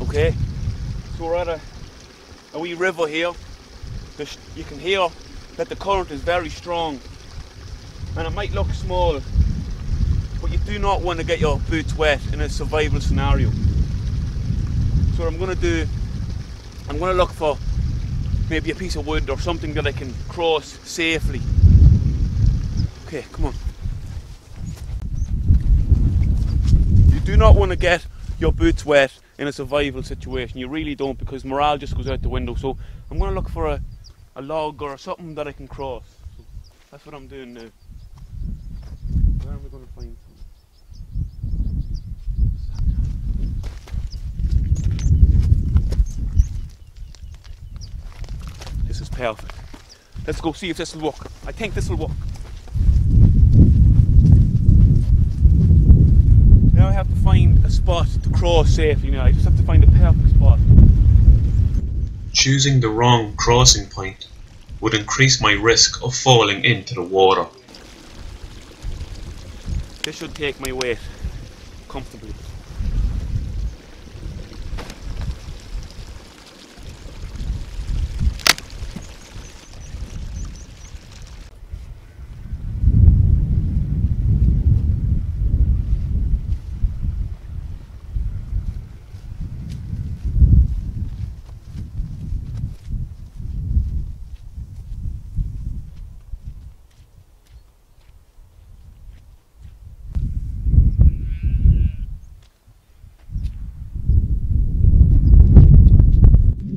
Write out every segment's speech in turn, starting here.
Okay, so we're at a wee river here. You can hear that the current is very strong, and it might look small, but you do not want to get your boots wet in a survival scenario. So what I'm going to do, I'm going to look for maybe a piece of wood or something that I can cross safely. Okay, come on. You do not want to get your boots wet in a survival situation. You really don't, because morale just goes out the window. So I'm going to look for a log or something that I can cross. So that's what I'm doing now. Where am I going to find some? This is perfect. Let's go see if this will work. I think this will work. Now I have to find a spot to cross safely. Now I just have to find a perfect spot. Choosing the wrong crossing point would increase my risk of falling into the water. This should take my weight comfortably.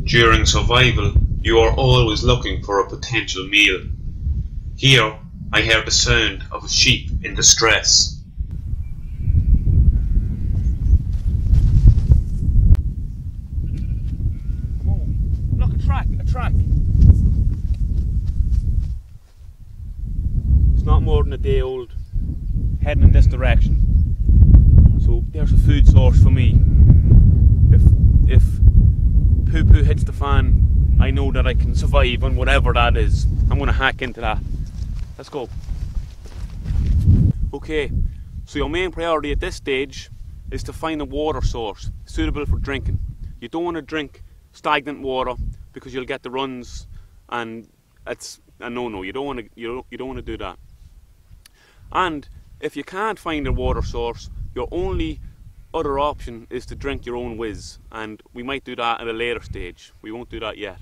During survival, you are always looking for a potential meal. Here, I heard the sound of a sheep in distress. Whoa, look, a track. It's not more than a day old, heading in this direction. So there's a food source for me. If poo-poo hits the fan, I know that I can survive on whatever that is. I'm going to hack into that. Let's go. Okay, so your main priority at this stage is to find a water source suitable for drinking. You don't want to drink stagnant water because you'll get the runs, and it's a no-no. You don't want to do that. And if you can't find a water source, your only other option is to drink your own whiz, and we might do that at a later stage. We won't do that yet.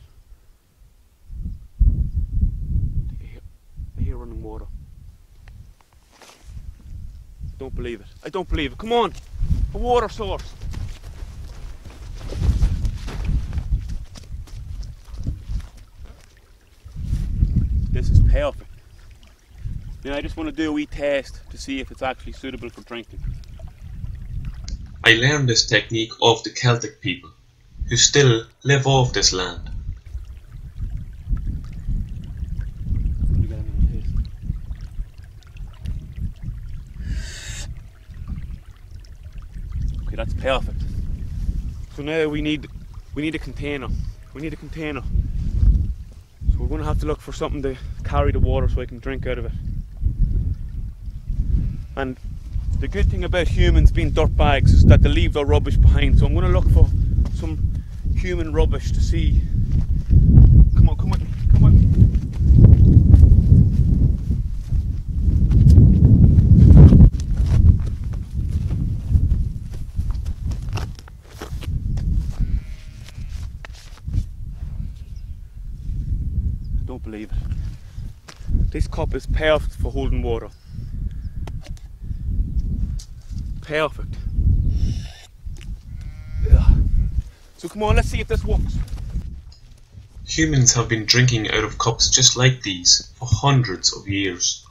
I hear running water. I don't believe it. Come on, a water source. This is perfect. You know, I just want to do a wee test to see if it's actually suitable for drinking. I learned this technique of the Celtic people, who still live off this land. Okay, that's perfect. So now we need a container. So we're going to have to look for something to carry the water so I can drink out of it. And the good thing about humans being dirtbags is that they leave their rubbish behind. So I'm going to look for some human rubbish to see. Come on. I don't believe it. This cup is perfect for holding water. Perfect. Yeah. So come on, let's see if this works. Humans have been drinking out of cups just like these for hundreds of years.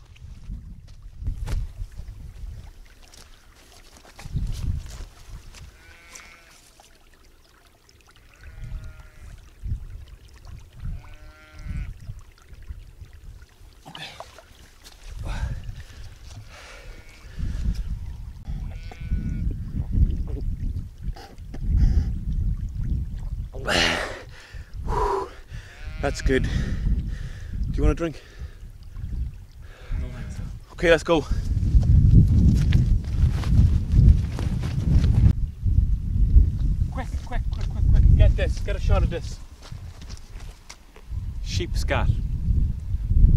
That's good. Do you want a drink? No thanks. Okay, let's go. Quick. this. Get a shot of this. Sheep scat.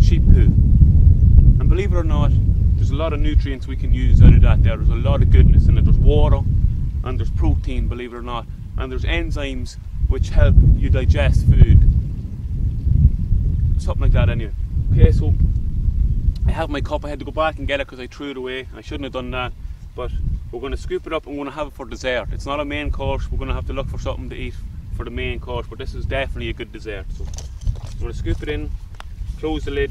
Sheep poo. And believe it or not, there's a lot of nutrients we can use out of that there. There's a lot of goodness in it. There's water and there's protein, believe it or not. And there's enzymes which help you digest food. Something like that anyway. Okay, so I have my cup. I had to go back and get it because I threw it away. I shouldn't have done that. But we're going to scoop it up and we're going to have it for dessert. It's not a main course. We're going to have to look for something to eat for the main course. But this is definitely a good dessert. So I'm going to scoop it in, close the lid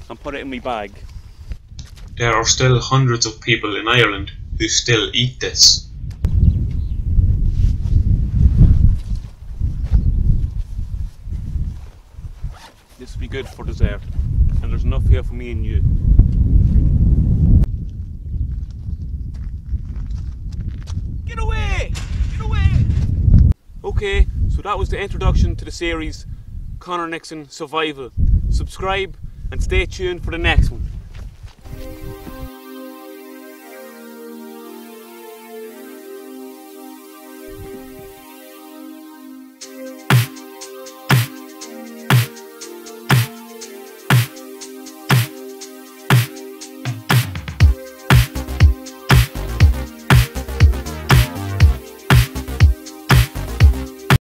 and put it in my bag. There are still hundreds of people in Ireland who still eat this. This will be good for dessert. And there's enough here for me and you. Get away! Get away! Okay, so that was the introduction to the series Conor Nixon Survival. Subscribe and stay tuned for the next one.